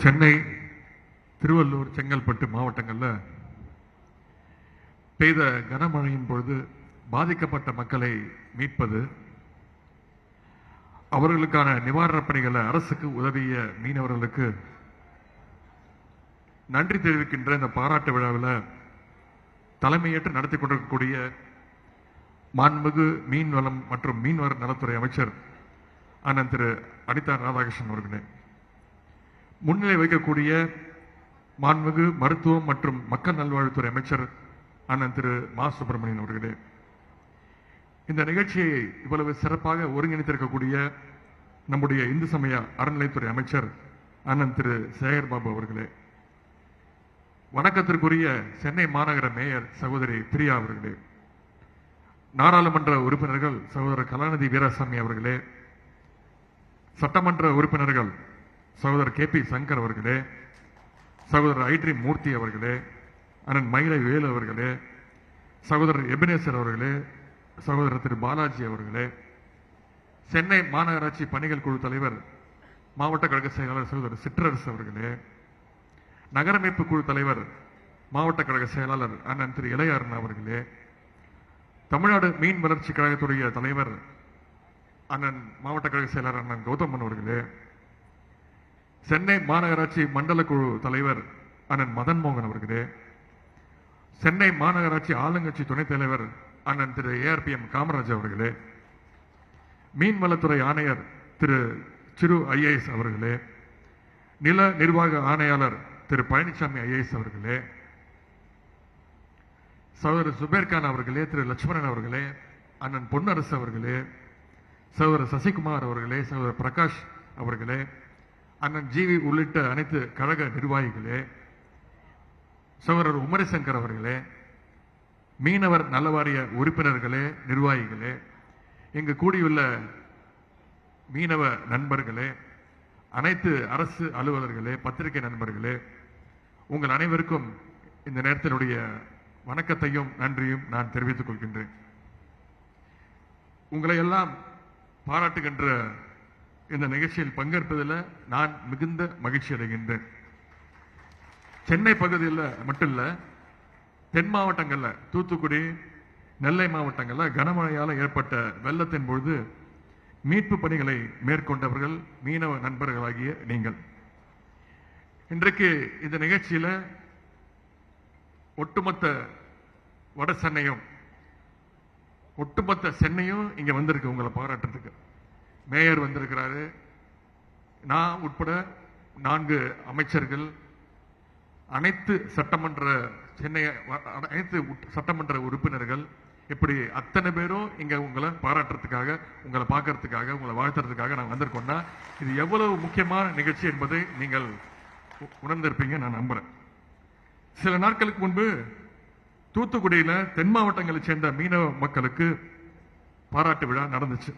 சென்னை, திருவள்ளூர், செங்கல்பட்டு மாவட்டங்களில் பெய்த கனமழையின் பொழுது பாதிக்கப்பட்ட மக்களை மீட்பது, அவர்களுக்கான நிவாரணப் பணிகளை அரசுக்கு உதவிய மீனவர்களுக்கு நன்றி தெரிவிக்கின்ற இந்த பாராட்டு விழாவில் தலைமையேற்று நடத்தி கொண்டிருக்கக்கூடிய மாண்புமிகு மீன்வளம் மற்றும் மீனவர் நலத்துறை அமைச்சர் அண்ணன் திரு அனிதா ராதாகிருஷ்ணன் அவர்களே, முன்னிலை வைக்கக்கூடிய மாண்புமிகு மருத்துவம் மற்றும் மக்கள் நல்வாழ்வுத்துறை அமைச்சர் அண்ணன் திரு மா சுப்பிரமணியன் அவர்களே, இந்த நிகழ்ச்சியை இவ்வளவு சிறப்பாக ஒருங்கிணைத்திருக்கக்கூடிய நம்முடைய இந்து சமய அறநிலைத்துறை அமைச்சர் அண்ணன் திரு சேகர் பாபு அவர்களே, வணக்கத்திற்குரிய சென்னை மாநகர மேயர் சகோதரி பிரியா அவர்களே, நாடாளுமன்ற உறுப்பினர்கள் சகோதரர் கலாநிதி வீராசாமி அவர்களே, சட்டமன்ற உறுப்பினர்கள் சகோதரர் கே பி சங்கர் அவர்களே, சகோதரர் ஐட்ரி மூர்த்தி அவர்களே, அண்ணன் மயிலை வேலு அவர்களே, சகோதரர் எபினேசர் அவர்களே, சகோதரர் திரு பாலாஜி அவர்களே, சென்னை மாநகராட்சி பணிகள் குழு தலைவர் மாவட்ட கழக செயலாளர் சகோதரர் சிற்றரசு அவர்களே, நகரமைப்பு குழு தலைவர் மாவட்ட கழக செயலாளர் அண்ணன் திரு இளையாரன் அவர்களே, தமிழ்நாடு மீன் வளர்ச்சி கழகத்துடைய தலைவர் அண்ணன் மாவட்ட கழக செயலாளர் அண்ணன் கௌதமன் அவர்களே, சென்னை மாநகராட்சி மண்டல குழு தலைவர் அண்ணன் மதன் மோகன் அவர்களே, சென்னை மாநகராட்சி ஆளுங்கட்சி துணைத் தலைவர் அண்ணன் திரு ஏஆர்பிஎம் காமராஜ் அவர்களே, மீன்வளத்துறை ஆணையர் திரு சிறு ஐஏஎஸ் அவர்களே, நில நிர்வாக ஆணையாளர் திரு பழனிசாமி ஐஏஎஸ் அவர்களே, சகோதரர் சுபேர்கான் அவர்களே, திரு லட்சுமணன் அவர்களே, அண்ணன் பொன்னரசு அவர்களே, சகோதரர் சசிகுமார் அவர்களே, சகோதரர் பிரகாஷ் அவர்களே, அண்ணன் ஜிவி உள்ளிட்ட அனைத்து கழக நிர்வாகிகளே, சகோதரர் உமரசங்கர் அவர்களே, மீனவர் நலவாரிய உறுப்பினர்களே, நிர்வாகிகளே, இங்கு கூடியுள்ள மீனவ நண்பர்களே, அனைத்து அரசு அலுவலர்களே, பத்திரிகை நண்பர்களே, உங்கள் அனைவருக்கும் இந்த நேரத்தினுடைய வணக்கத்தையும் நன்றியும் நான் தெரிவித்துக் கொள்கின்றேன். உங்களை எல்லாம் பாராட்டுகின்ற இந்த நிகழ்ச்சியில் பங்கேற்பதில் நான் மிகுந்த மகிழ்ச்சி அடைகின்றேன். சென்னை பகுதியில் மட்டும் இல்ல, தென் மாவட்டங்களில், தூத்துக்குடி, நெல்லை மாவட்டங்களில் கனமழையால் ஏற்பட்ட வெள்ளத்தின் பொழுது மீட்பு பணிகளை மேற்கொண்டவர்கள் மீனவ நண்பர்களாகிய நீங்கள். இன்றைக்கு இந்த நிகழ்ச்சியில் ஒட்டுமொத்த வட சென்னையும் ஒட்டுமொத்த சென்னையும் இங்க வந்திருக்கு உங்களை பாராட்டுறதுக்கு. மேயர் வந்திருக்கிறாரு, நான் உட்பட 4 அமைச்சர்கள், அனைத்து சட்டமன்ற உறுப்பினர்கள், இப்படி அத்தனை பேரும் இங்க உங்களை பாராட்டுறதுக்காக, உங்களை பார்க்கறதுக்காக, உங்களை வாழ்த்துறதுக்காக நான் வந்திருக்கோம்னா இது எவ்வளவு முக்கியமான நிகழ்ச்சி என்பதை நீங்கள் உணர்ந்திருப்பீங்க நான் நம்புறேன். சில நாட்களுக்கு முன்பு தூத்துக்குடியில தென் மாவட்டங்களை சேர்ந்த மீனவ மக்களுக்கு பாராட்டு விழா நடந்துச்சு.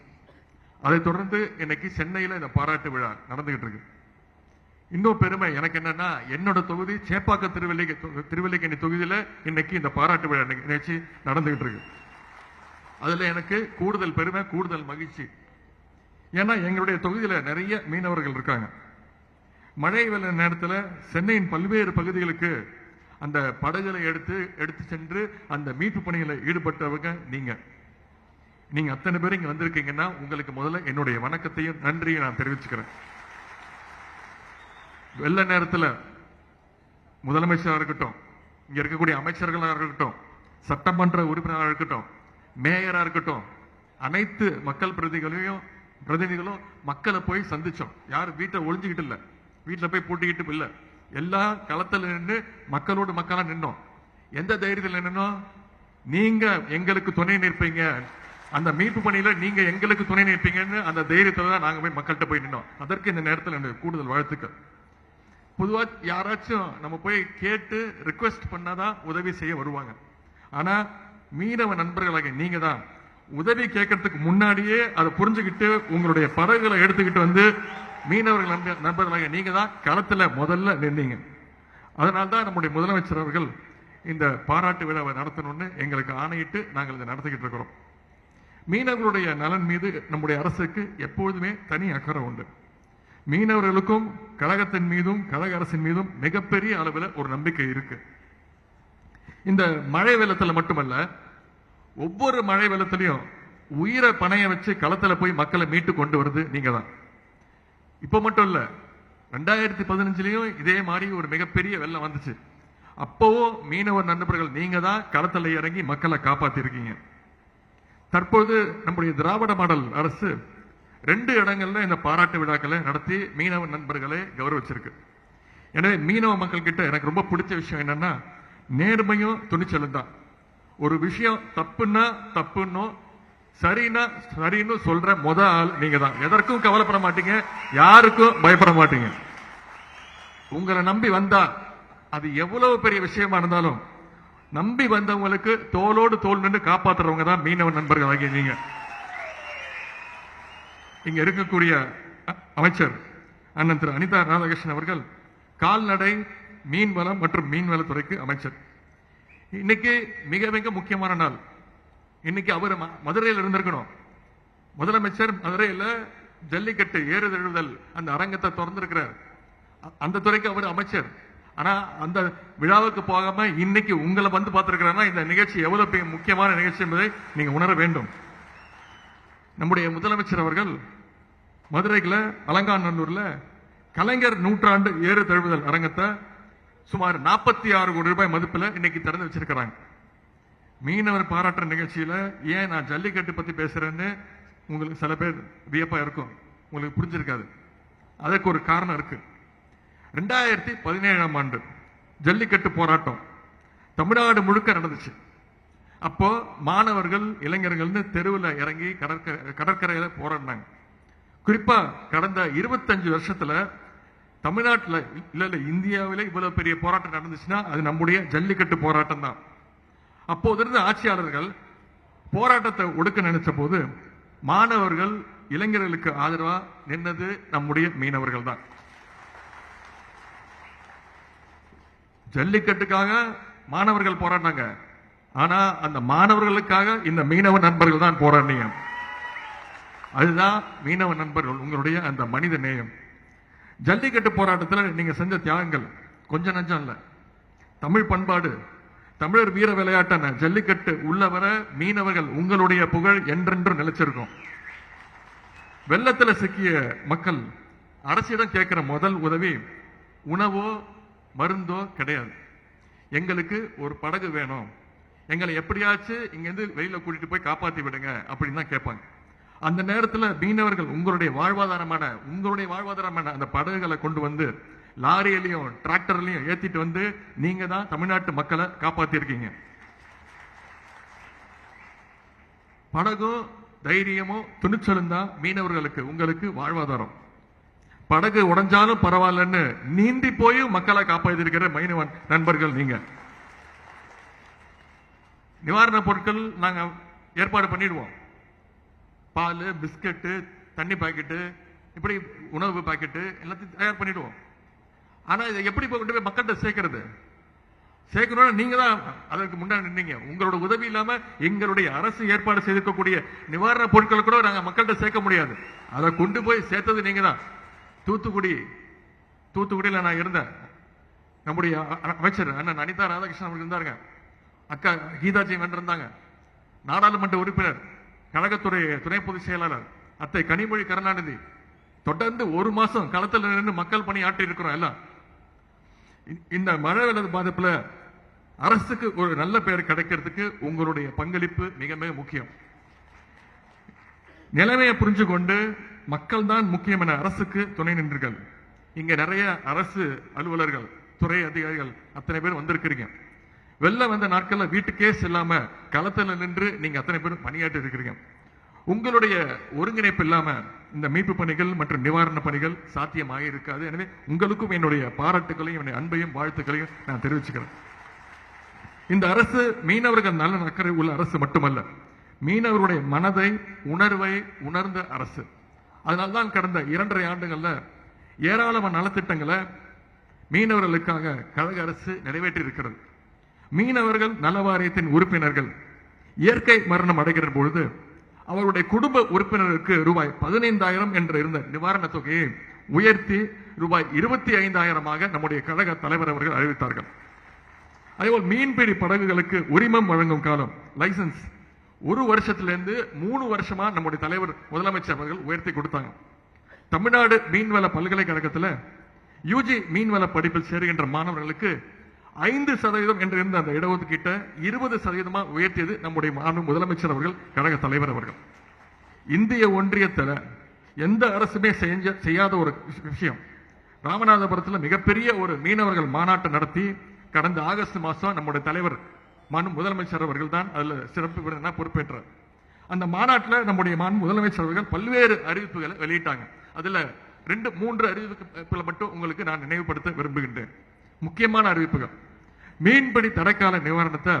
அதை தொடர்ந்து இன்னைக்கு சென்னையில இந்த பாராட்டு விழா நடந்துகிட்டு இருக்கு. இன்னும் பெருமை எனக்கு என்னன்னா, என்னோட தொகுதி சேப்பாக்கம் திருவல்லிக்கேணி தொகுதியில இன்னைக்கு இந்த பாராட்டு விழா நிகழ்ச்சி நடந்துகிட்டு இருக்கு. அதுல எனக்கு கூடுதல் பெருமை, கூடுதல் மகிழ்ச்சி. ஏன்னா எங்களுடைய தொகுதியில நிறைய மீனவர்கள் இருக்காங்க. மழை வெள்ள நேரத்தில் சென்னையின் பல்வேறு பகுதிகளுக்கு அந்த படகுகளை எடுத்து சென்று அந்த மீட்பு பணிகளை ஈடுபட்டவங்க நீங்க அத்தனை பேர் இங்க வந்திருக்கீங்கன்னா உங்களுக்கு முதல்ல என்னுடைய வணக்கத்தையும் நன்றியை நான் தெரிவிச்சுக்கிறேன். வெள்ள நேரத்தில் முதலமைச்சராக இருக்கட்டும், இங்க இருக்கக்கூடிய அமைச்சர்களாக இருக்கட்டும், சட்டமன்ற உறுப்பினராக இருக்கட்டும், மேயரா இருக்கட்டும், அனைத்து மக்கள் பிரதிநிதிகளும் மக்களை போய் சந்திச்சோம். யாரும் வீட்டை ஒளிஞ்சுக்கிட்டு இல்ல, வீட்டில் போய் பூட்டிக்கிட்டு இல்ல, எல்லா களத்தில் நின்று மக்களோடு மக்களா நின்னோம். எந்த தைரியத்தில் நின்னோம்? நீங்க எங்களுக்கு துணை நிற்பீங்க, அந்த மீட்பு பணியில நீங்க எங்களுக்கு துணை நிற்பீங்கன்னு அந்த தைரியத்துல தான் நாங்க போய் மக்கள்கிட்ட போய் நின்னோம். அதற்கு இந்த நேரத்தில் எனக்கு கூடுதல் வாழ்த்துக்கள். பொதுவா யாராச்சும் நம்ம போய் கேட்டு ரிக்வெஸ்ட் பண்ணாதான் உதவி செய்ய வருவாங்க. ஆனா மீனவ நண்பர்களாக நீங்க தான் உதவி கேட்கறதுக்கு முன்னாடியே அதை புரிஞ்சுக்கிட்டு உங்களுடைய படகுகளை எடுத்துக்கிட்டு வந்து மீனவர்கள் நண்பர்களாக நீங்க தான் களத்துல முதல்ல நின்னீங்க. அதனால்தான் நம்முடைய முதலமைச்சர் அவர்கள் இந்த பாராட்டு விழாவை நடத்தணும்னு எங்களுக்கு ஆணையிட்டு நாங்கள் இதை நடத்திக்கிட்டு இருக்கிறோம். மீனவர்களுடைய நலன் மீது நம்முடைய அரசுக்கு எப்பொழுதுமே தனி அக்கறை உண்டு. மீனவர்களுக்கும் கழகத்தின் மீதும் கழக அரசின் மீதும் மிகப்பெரிய அளவில் ஒரு நம்பிக்கை இருக்கு. இந்த மழை வெள்ளத்துல மட்டுமல்ல, ஒவ்வொரு மழை வெள்ளத்திலையும் உயிரை பணைய வச்சு களத்துல போய் மக்களை மீட்டு கொண்டு வருது நீங்க தான். இப்ப மட்டும் இல்ல, 2015லயும் இதே மாதிரி ஒரு மிகப்பெரிய வெள்ளம் வந்துச்சு. அப்பவும் மீனவர் நண்பர்கள் நீங்க தான் களத்துல இறங்கி மக்களை காப்பாத்தி இருக்கீங்க. தற்போது நம்முடைய திராவிட மாடல் அரசு 2 இடங்கள்ல இந்த பாராட்டு விழாக்களை நடத்தி மீனவ நண்பர்களை கௌரவிச்சிருக்கு. எனவே மீனவ மக்கள் கிட்ட எனக்கு ரொம்ப பிடிச்ச விஷயம் என்னன்னா, நேர்மையும் துணிச்சலும் தான். ஒரு விஷயம் தப்புன்னா தப்புன்னு, சரின்னா சரின்னு சொல்ற ஆள் நீங்க தான். எதற்கும் கவலைப்பட மாட்டீங்க, யாருக்கும் பயப்பட மாட்டீங்க. உங்களை நம்பி வந்தா அது எவ்வளவு பெரிய விஷயமா இருந்தாலும் நம்பி வந்தவங்களுக்கு தோளோடு தோல் நின்று காப்பாற்றுறவங்க தான் மீனவ நண்பர்கள் ஆகிய நீங்க. இங்க இருக்கக்கூடிய அமைச்சர் அண்ணன் திரு அனிதா ராதாகிருஷ்ணன் அவர்கள் கால்நடை, மீன்வளம் மற்றும் மீன்வளத்துறைக்கு அமைச்சர். இன்னைக்கு மிக மிக முக்கியமான நாள். இன்னைக்கு அவர் மதுரையில் இருந்திருக்கணும். முதலமைச்சர் மதுரையில் ஜல்லிக்கட்டு ஏறுதழுதல் அந்த அரங்கத்தை திறந்திருக்கிறார். அந்த துறைக்கு அவர் அமைச்சர். ஆனா அந்த விழாவுக்கு போகாம இன்னைக்கு உங்களை வந்து பார்த்திருக்கிறாருன்னா இந்த நிகழ்ச்சி எவ்வளவு முக்கியமான நிகழ்ச்சி என்பதை நீங்க உணர வேண்டும். நம்முடைய முதலமைச்சர் அவர்கள் மதுரைக்குல அலங்காநல்லூர்ல கலைஞர் நூற்றாண்டு ஏறு தழுவுதல் அரங்கத்தை சுமார் 46 கோடி ரூபாய் மதிப்பில் இன்னைக்கு திறந்து வச்சிருக்கிறாங்க. மீனவர் பாராட்டுற நிகழ்ச்சியில ஏன் நான் ஜல்லிக்கட்டு பத்தி பேசுறேன்னு உங்களுக்கு சில பேர் வியப்பா இருக்கும், உங்களுக்கு புரிஞ்சிருக்காது. அதற்கு ஒரு காரணம் இருக்கு. 2017ஆம் ஆண்டு ஜல்லிக்கட்டு போராட்டம் தமிழ்நாடு முழுக்க நடந்துச்சு. அப்போ மாணவர்கள், இளைஞர்கள்னு தெருவில் இறங்கி கடற்கரையில போராடினாங்க. குறிப்பா கடந்த 25 வருஷத்துல தமிழ்நாட்டில் இல்ல இந்தியாவில இவ்வளவு பெரிய போராட்டம் நடந்துச்சுன்னா அது நம்முடைய ஜல்லிக்கட்டு போராட்டம் தான். அப்போது இருந்த ஆட்சியாளர்கள் போராட்டத்தை ஒடுக்க நினைச்ச போது மாணவர்கள், இளைஞர்களுக்கு ஆதரவா நின்னது நம்முடைய மீனவர்கள் தான். ஜல்லிக்கட்டுக்காக மாணவர்கள் போராடினாங்க. ஆனா அந்த மாணவர்களுக்காக இந்த மீனவ நண்பர்கள் தான் போராடினீங்க. அதுதான் மீனவ நண்பர்கள், உங்களுடைய அந்த மனித நேயம். ஜல்லிக்கட்டு போராட்டத்தில் நீங்க செஞ்ச தியாகங்கள் கொஞ்சம் நஞ்சம் இல்ல. தமிழ் பண்பாடு, தமிழர் வீர விளையாட்டான ஜல்லிக்கட்டு உள்ளவர மீனவர்கள் உங்களுடைய புகழ் என்றென்றும் நிலைச்சிருக்கும். வெள்ளத்துல சிக்கிய மக்கள் அரசிடம் கேட்கிற முதல் உதவி உணவோ மருந்தோ கிடையாது. எங்களுக்கு ஒரு படகு வேணும், எங்களை எப்படியாச்சும் இங்கிருந்து வெளியில கூட்டிட்டு போய் காப்பாத்தி விடுங்க அப்படின்னு தான் கேட்பாங்க. அந்த நேரத்தில் மீனவர்கள் உங்களுடைய வாழ்வாதாரமான அந்த படகுகளை கொண்டு வந்து லாரியிலையும் டிராக்டர்லையும் ஏத்திட்டு வந்து நீங்க தான் தமிழ்நாட்டு மக்களை காப்பாத்தி இருக்கீங்க. படகும் தைரியமும் துணிச்சலும் தான் மீனவர்களுக்கு உங்களுக்கு வாழ்வாதாரம். படகு உடைஞ்சாலும் பரவாயில்லன்னு நீந்தி போய் மக்களை காப்பாற்றி இருக்கிற மீனவ நண்பர்கள் நீங்க. நிவாரண பொருட்கள் நாங்க ஏற்பாடு பண்ணிடுவோம். பால், பிஸ்கட்டு, தண்ணி பாக்கெட்டு, இப்படி உணவு பாக்கெட்டு எல்லாத்தையும் தயார் பண்ணிடுவோம். ஆனா இதை எப்படி கொண்டு போய் மக்கள்கிட்ட சேர்க்கணும்? நீங்க தான் அதற்கு முன்னாடி நின்னீங்க. உங்களோட உதவி இல்லாம எங்களுடைய அரசு ஏற்பாடு செய்திருக்கக்கூடிய நிவாரண பொருட்களை கூட நாங்க மக்கள்கிட்ட சேர்க்க முடியாது. அதை கொண்டு போய் சேர்த்தது நீங்க தான். தூத்துக்குடியில் நான் இருந்தேன். நம்முடைய அமைச்சர் அண்ணன் அனிதா ராதாகிருஷ்ணன் அவர்கள் இருந்தாங்க. அக்கா கீதாஜி இருந்தாங்க. நாடாளுமன்ற உறுப்பினர், கழகத்துறை துணை பொதுச் செயலாளர் அத்தை கனிமொழி கருணாநிதி தொடர்ந்து 1 மாசம் களத்தில் நின்று மக்கள் பணி ஆற்றி இருக்கிறோம். எல்லாம் இந்த மழை வெள்ள பாதிப்புல அரசுக்கு ஒரு நல்ல பெயர் கிடைக்கிறதுக்கு உங்களுடைய பங்களிப்பு மிக மிக முக்கியம். நிலைமையை புரிஞ்சு கொண்டு மக்கள் தான் முக்கியம் என அரசுக்கு துணை நின்றீர்கள். இங்க நிறைய அரசு அலுவலர்கள், துறை அதிகாரிகள் அத்தனை பேர் வந்திருக்கிறீங்க. வெள்ளம் வந்த நாட்கள்ல வீட்டுக்கே செல்லாம களத்துல நின்று நீங்க அத்தனை பேர் பணியாற்றி இருக்கிறீங்க. உங்களுடைய ஒருங்கிணைப்பு இல்லாம இந்த மீட்பு பணிகள் மற்றும் நிவாரண பணிகள் சாத்தியமாக இருக்காது. எனவே உங்களுக்கும் என்னுடைய பாராட்டுகளையும் என்னுடைய அன்பையும் வாழ்த்துக்களையும் நான் தெரிவிச்சுக்கிறேன். இந்த அரசு மீனவர்கள் நலன் அக்கறை உள்ள அரசு மட்டுமல்ல, மீனவர்களுடைய மனதை, உணர்வை உணர்ந்த அரசு. அதனால்தான் கடந்த 2.5 ஆண்டுகள்ல ஏராளமான நலத்திட்டங்களை மீனவர்களுக்காக கழக அரசு நிறைவேற்றி இருக்கிறது. மீனவர்கள் நல வாரியத்தின் உறுப்பினர்கள் இயற்கை மரணம் அடைகிற பொழுது அவருடைய குடும்ப உறுப்பினருக்கு ரூபாய் 15,000 என்ற இருந்த நிவாரண தொகையை உயர்த்தி ரூபாய் 25,000 நம்முடைய கழக தலைவர் அவர்கள் அறிவித்தார்கள். அதேபோல் மீன்பிடி படகுகளுக்கு உரிமம் வழங்கும் காலம் லைசன்ஸ் 1 வருஷத்திலிருந்து 3 வருஷமா நம்முடைய தலைவர் முதலமைச்சர் அவர்கள் உயர்த்தி கொடுத்தாங்க. தமிழ்நாடு மீன்வள பல்கலைக்கழகத்தில் யூஜி மீன்வள படிப்பில் சேருகின்ற மாணவர்களுக்கு 5% என்று இருந்த அந்த இடஒதுக்கீட்டை 20% உயர்த்தியது நம்முடைய முதலமைச்சர் அவர்கள், கழக தலைவர் அவர்கள். இந்திய ஒன்றியத்தில் எந்த அரசுமே செய்யாத ஒரு விஷயம். ராமநாதபுரத்தில் மிகப்பெரிய ஒரு மீனவர்கள் மாநாட்டை நடத்தி கடந்த ஆகஸ்ட் மாதம் நம்முடைய தலைவர் முதலமைச்சர் அவர்கள் தான் அதில் சிறப்பு விருந்தினராக பொறுப்பேற்றார். அந்த மாநாட்டில் நம்முடைய முதலமைச்சர் அவர்கள் பல்வேறு அறிவிப்புகளை வெளியிட்டாங்க. அதில் 2-3 அறிவிப்புகளை மட்டும் உங்களுக்கு நான் நினைவுபடுத்த விரும்புகின்றேன். முக்கியமான அறிவிப்புகள்: மீன்பிடி தடைக்கால நிவாரணத்தை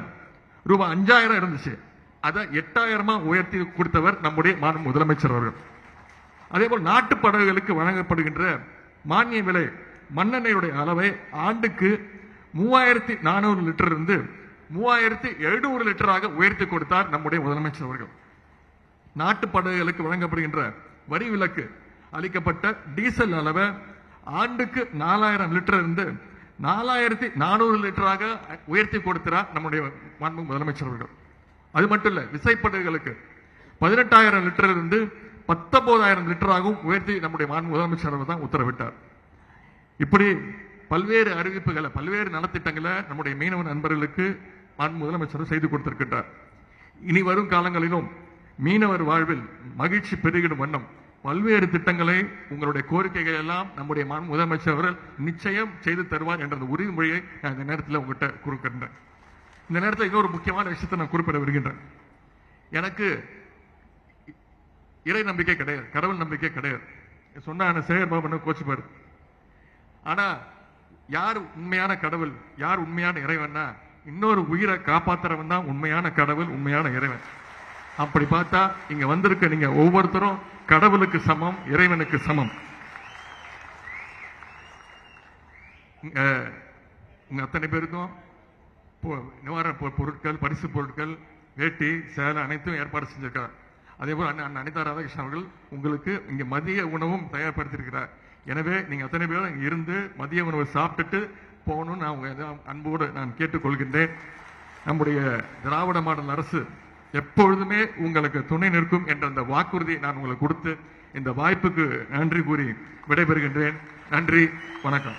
ரூபாய் 5,000 இருந்துச்சு, அதை 8,000 உயர்த்தி கொடுத்தவர் நம்முடைய முதலமைச்சர் அவர்கள். அதேபோல் நாட்டு படகுகளுக்கு வழங்கப்படுகின்ற மானிய விலை மண்ணெண்ணெயுடைய அளவை ஆண்டுக்கு 3,400 லிட்டர் இருந்து 3,700 லிட்டராக உயர்த்தி கொடுத்தார் நம்முடைய முதலமைச்சர் அவர்கள். நாட்டு படகுகளுக்கு வழங்கப்படுகின்ற வரி விலக்கு அளிக்கப்பட்ட டீசல் அளவை ஆண்டுக்கு 4,000 லிட்டர் இருந்து 4,400 லிட்டராக உயர்த்தி கொடுத்தார் நம்முடைய முதலமைச்சர் அவர்கள். அது மட்டும் இல்ல, விசைப்படகுகளுக்கு 18,000 லிட்டர் இருந்து 19,000 லிட்டராகவும் உயர்த்தி நம்முடைய முதலமைச்சர் அவர்கள் தான் உத்தரவிட்டார். இப்படி பல்வேறு அறிவிப்புகளை, பல்வேறு நலத்திட்டங்களை நம்முடைய மீனவ நண்பர்களுக்கு முதலமைச்சர் செய்து கொடுத்திருக்கின்றார். இனி வரும் காலங்களிலும் மீனவர் வாழ்வில் மகிழ்ச்சி பெருகிடும் வண்ணம் பல்வேறு திட்டங்களை, உங்களுடைய கோரிக்கைகள் எல்லாம் நம்முடைய முதலமைச்சர் அவர்கள் நிச்சயம் செய்து தருவார் என்ற உறுதிமொழியை நான் இந்த நேரத்தில் உங்ககிட்ட கொடுக்கின்றேன். இந்த நேரத்தில் இன்னொரு முக்கியமான விஷயத்தை நான் குறிப்பிட வருகின்றேன். எனக்கு இறை நம்பிக்கை கிடையாது, கடவுள் நம்பிக்கை கிடையாது. சொன்ன சேகர் பாபு கோச்சுப்பாரு. ஆனா யார் உண்மையான கடவுள், யார் உண்மையான இறைவன்னா, இன்னொரு உயிரை காப்பாத்துறவன் தான் உண்மையான கடவுள், உண்மையான இறைவன். அப்படி பார்த்தா இங்க வந்திருக்க நீங்க ஒவ்வொருத்தரும் கடவுளுக்கு சமம், இறைவனுக்கு சமம். உங்க அத்தனை பேருக்கும் நிவாரண பொருட்கள், பரிசு பொருட்கள், வேட்டி, சேலை அனைத்தும் ஏற்பாடு செஞ்சிருக்கார். அதே போல அனிதா ராதாகிருஷ்ணன் அவர்கள் உங்களுக்கு இங்க மதிய உணவும் தயார்படுத்தியிருக்கிறார். எனவே நீங்க அத்தனை பேரும் இங்க இருந்து மதிய உணவை சாப்பிட்டுட்டு போகணும்னு நான் அன்போடு நான் கேட்டுக்கொள்கின்றேன். நம்முடைய திராவிட மாடல் அரசு எப்பொழுதுமே உங்களுக்கு துணை நிற்கும் என்ற அந்த வாக்குறுதியை நான் உங்களுக்கு கொடுத்து இந்த வாய்ப்புக்கு நன்றி கூறி விடைபெறுகின்றேன். நன்றி, வணக்கம்.